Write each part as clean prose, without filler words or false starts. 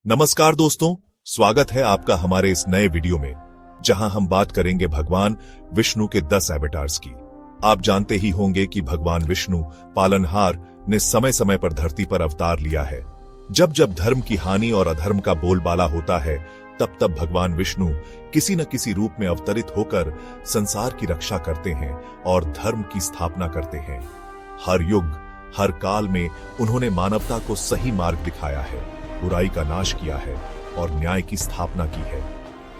नमस्कार दोस्तों, स्वागत है आपका हमारे इस नए वीडियो में, जहां हम बात करेंगे भगवान विष्णु के 10 एवतार्स की। आप जानते ही होंगे कि भगवान विष्णु पालनहार ने समय समय पर धरती पर अवतार लिया है। जब जब धर्म की हानि और अधर्म का बोलबाला होता है, तब तब भगवान विष्णु किसी न किसी रूप में अवतरित होकर संसार की रक्षा करते हैं और धर्म की स्थापना करते हैं। हर युग, हर काल में उन्होंने मानवता को सही मार्ग दिखाया है, बुराई का नाश किया है और न्याय की स्थापना की है।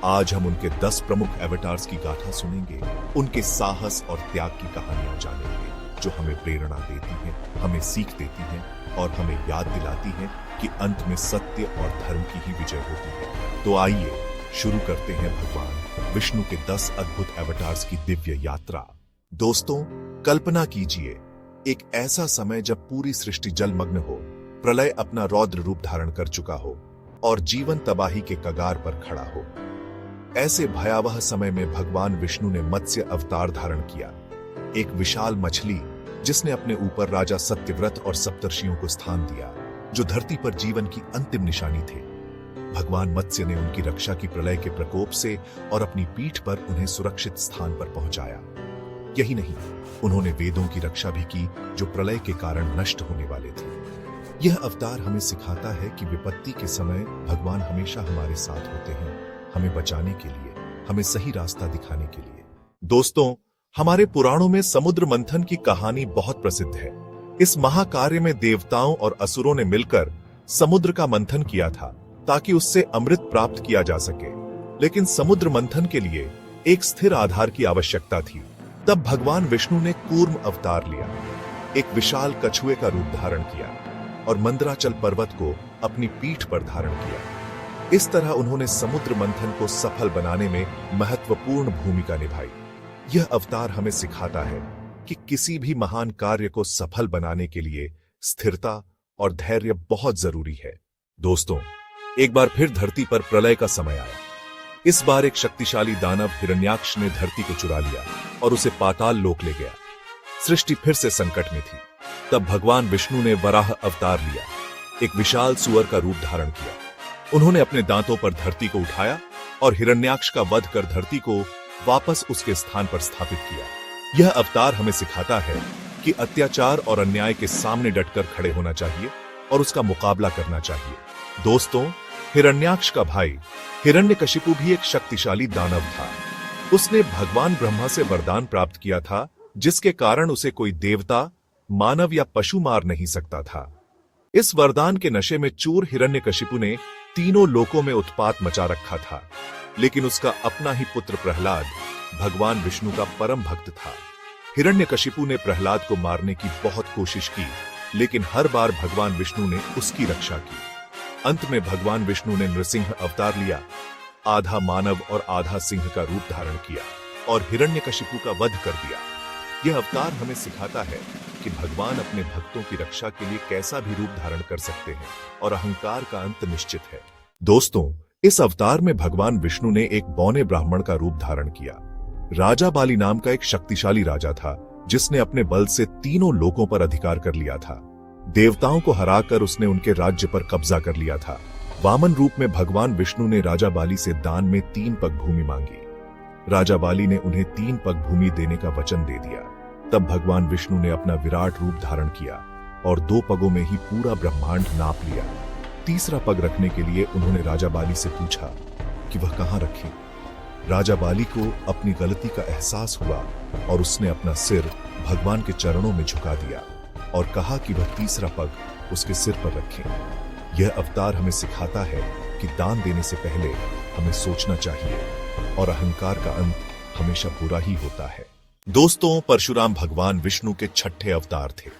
आज हम उनके 10 प्रमुख एवतार्स की गाथा सुनेंगे, उनके साहस और त्याग की कहानियां जानेंगे, जो हमें प्रेरणा देती हैं, हमें सीख देती हैं और हमें याद दिलाती हैं कि अंत में सत्य और धर्म की ही विजय होती है। तो आइए शुरू करते हैं भगवान विष्णु के 10 अद्भुत एवतार्स की दिव्य यात्रा। दोस्तों, कल्पना कीजिए एक ऐसा समय जब पूरी सृष्टि जलमग्न हो, प्रलय अपना रौद्र रूप धारण कर चुका हो और जीवन तबाही के कगार पर खड़ा हो। ऐसे भयावह समय में भगवान विष्णु ने मत्स्य अवतार धारण किया, एक विशाल मछली जिसने अपने ऊपर राजा सत्यव्रत और सप्तर्षियों को स्थान दिया, जो धरती पर जीवन की अंतिम निशानी थे। भगवान मत्स्य ने उनकी रक्षा की प्रलय के प्रकोप से और अपनी पीठ पर उन्हें सुरक्षित स्थान पर पहुंचाया। यही नहीं, उन्होंने वेदों की रक्षा भी की, जो प्रलय के कारण नष्ट होने वाले थे। यह अवतार हमें सिखाता है कि विपत्ति के समय भगवान हमेशा हमारे साथ होते हैं, हमें बचाने के लिए, हमें सही रास्ता दिखाने के लिए। दोस्तों, हमारे पुराणों में समुद्र मंथन की कहानी बहुत प्रसिद्ध है। इस महाकार्य में देवताओं और असुरों ने मिलकर समुद्र का मंथन किया था ताकि उससे अमृत प्राप्त किया जा सके। लेकिन समुद्र मंथन के लिए एक स्थिर आधार की आवश्यकता थी। तब भगवान विष्णु ने कूर्म अवतार लिया, एक विशाल कछुए का रूप धारण किया और मंदराचल पर्वत को अपनी पीठ पर धारण किया। इस तरह उन्होंने समुद्र मंथन को सफल बनाने में महत्वपूर्ण भूमिका निभाई। यह अवतार हमें सिखाता है कि किसी भी महान कार्य को सफल बनाने के लिए स्थिरता और धैर्य बहुत जरूरी है। दोस्तों, एक बार फिर धरती पर प्रलय का समय आया। इस बार एक शक्तिशाली दानव हिरण्याक्ष ने धरती को चुरा लिया और उसे पाताल लोक ले गया। सृष्टि फिर से संकट में थी। तब भगवान विष्णु ने वराह अवतार लिया, एक विशाल सुअर का रूप धारण किया। उन्होंने अपने दांतों पर धरती को उठाया और हिरण्याक्ष का वध कर धरती को वापस उसके स्थान पर स्थापित किया। यह अवतार हमें सिखाता है कि अत्याचार और अन्याय के सामने डटकर खड़े होना चाहिए और उसका मुकाबला करना चाहिए। दोस्तों, हिरण्याक्ष का भाई हिरण्यकशिपु भी एक शक्तिशाली दानव था। उसने भगवान ब्रह्मा से वरदान प्राप्त किया था, जिसके कारण उसे कोई देवता, मानव या पशु मार नहीं सकता था। इस वरदान के नशे में चूर हिरण्यकशिपु ने तीनों लोकों में उत्पात मचा रखा था। लेकिन उसका अपना ही पुत्र प्रहलाद भगवान विष्णु का परम भक्त था। हिरण्यकशिपु ने प्रहलाद को मारने की बहुत कोशिश की, लेकिन हर बार भगवान विष्णु ने उसकी रक्षा की। अंत में भगवान विष्णु ने नृसिंह अवतार लिया, आधा मानव और आधा सिंह का रूप धारण किया और हिरण्यकशिपु का वध कर दिया। यह अवतार हमें सिखाता है कि भगवान अपने भक्तों की रक्षा के लिए कैसा भी रूप धारण कर सकते हैं और अहंकार का अंत निश्चित है। दोस्तों, इस अवतार में भगवान विष्णु ने एक बौने ब्राह्मण का रूप धारण किया। राजा बाली नाम का एक शक्तिशाली राजा था, जिसने अपने बल से तीनों लोकों पर अधिकार कर लिया था। देवताओं को हराकर उसने उनके राज्य पर कब्जा कर लिया था। वामन रूप में भगवान विष्णु ने राजा बाली से दान में 3 पग भूमि मांगी। राजा बाली ने उन्हें 3 पग भूमि देने का वचन दे दिया। तब भगवान विष्णु ने अपना विराट रूप धारण किया और 2 पगों में ही पूरा ब्रह्मांड नाप लिया। तीसरा पग रखने के लिए उन्होंने राजा बाली से पूछा कि वह कहां रखें। राजा बाली को अपनी गलती का एहसास हुआ और उसने अपना सिर भगवान के चरणों में झुका दिया और कहा कि वह तीसरा पग उसके सिर पर रखें। यह अवतार हमें सिखाता है कि दान देने से पहले हमें सोचना चाहिए और अहंकार का अंत हमेशा बुरा ही होता है। दोस्तों, परशुराम भगवान विष्णु के 6ठे अवतार थे।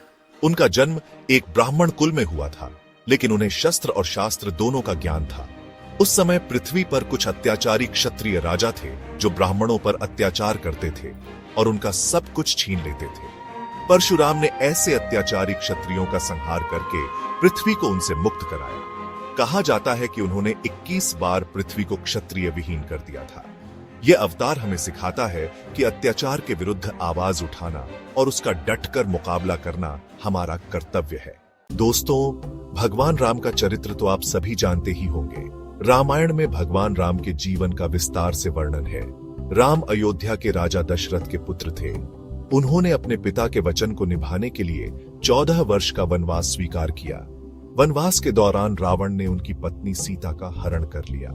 उनका जन्म एक ब्राह्मण कुल में हुआ था, लेकिन उन्हें शस्त्र और शास्त्र दोनों का ज्ञान था। उस समय पृथ्वी पर कुछ अत्याचारी क्षत्रिय राजा थे, जो ब्राह्मणों पर अत्याचार करते थे और उनका सब कुछ छीन लेते थे। परशुराम ने ऐसे अत्याचारी क्षत्रियों का संहार करके पृथ्वी को उनसे मुक्त कराया। कहा जाता है कि उन्होंने 21 बार पृथ्वी को क्षत्रिय विहीन कर दिया था। यह अवतार हमें सिखाता है कि अत्याचार के विरुद्ध आवाज उठाना और उसका डटकर मुकाबला करना हमारा कर्तव्य है। दोस्तों, भगवान राम का चरित्र तो आप सभी जानते ही होंगे। रामायण में भगवान राम के जीवन का विस्तार से वर्णन है। राम अयोध्या के राजा दशरथ के पुत्र थे। उन्होंने अपने पिता के वचन को निभाने के लिए 14 वर्ष का वनवास स्वीकार किया। वनवास के दौरान रावण ने उनकी पत्नी सीता का हरण कर लिया।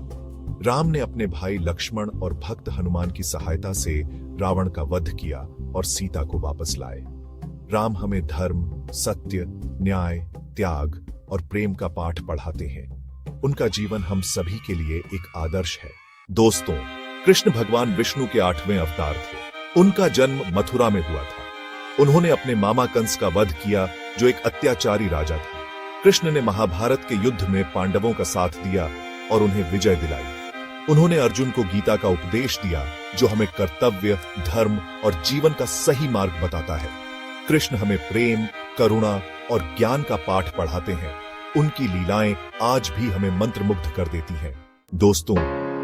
राम ने अपने भाई लक्ष्मण और भक्त हनुमान की सहायता से रावण का वध किया और सीता को वापस लाए। राम हमें धर्म, सत्य, न्याय, त्याग और प्रेम का पाठ पढ़ाते हैं। उनका जीवन हम सभी के लिए एक आदर्श है। दोस्तों, कृष्ण भगवान विष्णु के 8वें अवतार थे। उनका जन्म मथुरा में हुआ था। उन्होंने अपने मामा कंस का वध किया, जो एक अत्याचारी राजा था। कृष्ण ने महाभारत के युद्ध में पांडवों का साथ दिया और उन्हें विजय दिलाई। उन्होंने अर्जुन को गीता का उपदेश दिया, जो हमें कर्तव्य, धर्म और जीवन का सही मार्ग बताता है। कृष्ण हमें प्रेम, करुणा और ज्ञान का पाठ पढ़ाते हैं। उनकी लीलाएं आज भी हमें मंत्रमुग्ध कर देती हैं। दोस्तों,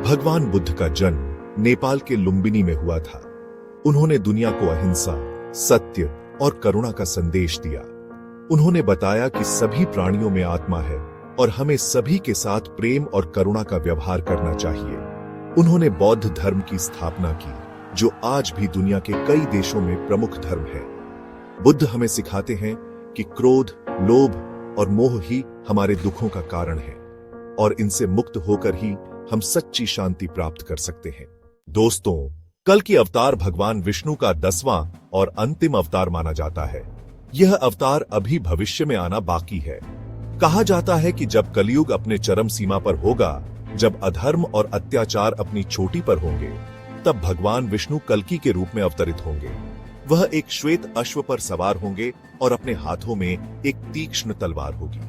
भगवान बुद्ध का जन्म नेपाल के लुम्बिनी में हुआ था। उन्होंने दुनिया को अहिंसा, सत्य और करुणा का संदेश दिया। उन्होंने बताया कि सभी प्राणियों में आत्मा है और हमें सभी के साथ प्रेम और करुणा का व्यवहार करना चाहिए। उन्होंने बौद्ध धर्म की स्थापना की, जो आज भी दुनिया के कई देशों में प्रमुख धर्म है। बुद्ध हमें सिखाते हैं कि क्रोध, लोभ और मोह ही हमारे दुखों का कारण है और इनसे मुक्त होकर ही हम सच्ची शांति प्राप्त कर सकते हैं। दोस्तों, कल की अवतार भगवान विष्णु का 10वां और अंतिम अवतार माना जाता है। यह अवतार अभी भविष्य में आना बाकी है। कहा जाता है कि जब कलयुग अपने चरम सीमा पर होगा, जब अधर्म और अत्याचार अपनी चोटी पर होंगे, तब भगवान विष्णु कल्कि के रूप में अवतरित होंगे। वह एक श्वेत अश्व पर सवार होंगे और अपने हाथों में एक तीक्ष्ण तलवार होगी।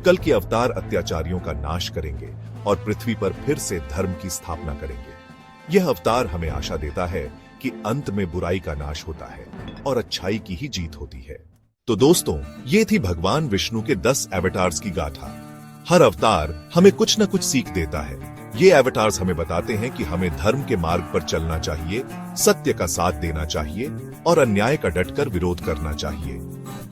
कल के अवतार अत्याचारियों का नाश करेंगे और पृथ्वी पर फिर से धर्म की स्थापना करेंगे। यह अवतार हमें आशा देता है कि अंत में बुराई का नाश होता है और अच्छाई की ही जीत होती है। तो दोस्तों, ये थी भगवान विष्णु के 10 एवतार्स की गाथा। हर अवतार हमें कुछ न कुछ सीख देता है। ये एवतार्स हमें बताते हैं कि हमें धर्म के मार्ग पर चलना चाहिए, सत्य का साथ देना चाहिए और अन्याय का डटकर विरोध करना चाहिए।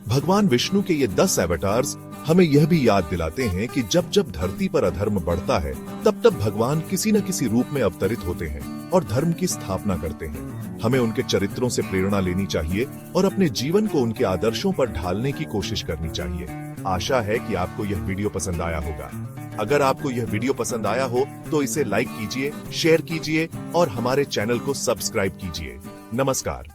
भगवान विष्णु के ये 10 एवतार्स हमें यह भी याद दिलाते हैं कि जब जब धरती पर अधर्म बढ़ता है, तब तब भगवान किसी न किसी रूप में अवतरित होते हैं और धर्म की स्थापना करते हैं। हमें उनके चरित्रों से प्रेरणा लेनी चाहिए और अपने जीवन को उनके आदर्शों पर ढालने की कोशिश करनी चाहिए। आशा है कि आपको यह वीडियो पसंद आया होगा। अगर आपको यह वीडियो पसंद आया हो तो इसे लाइक कीजिए, शेयर कीजिए और हमारे चैनल को सब्सक्राइब कीजिए। नमस्कार।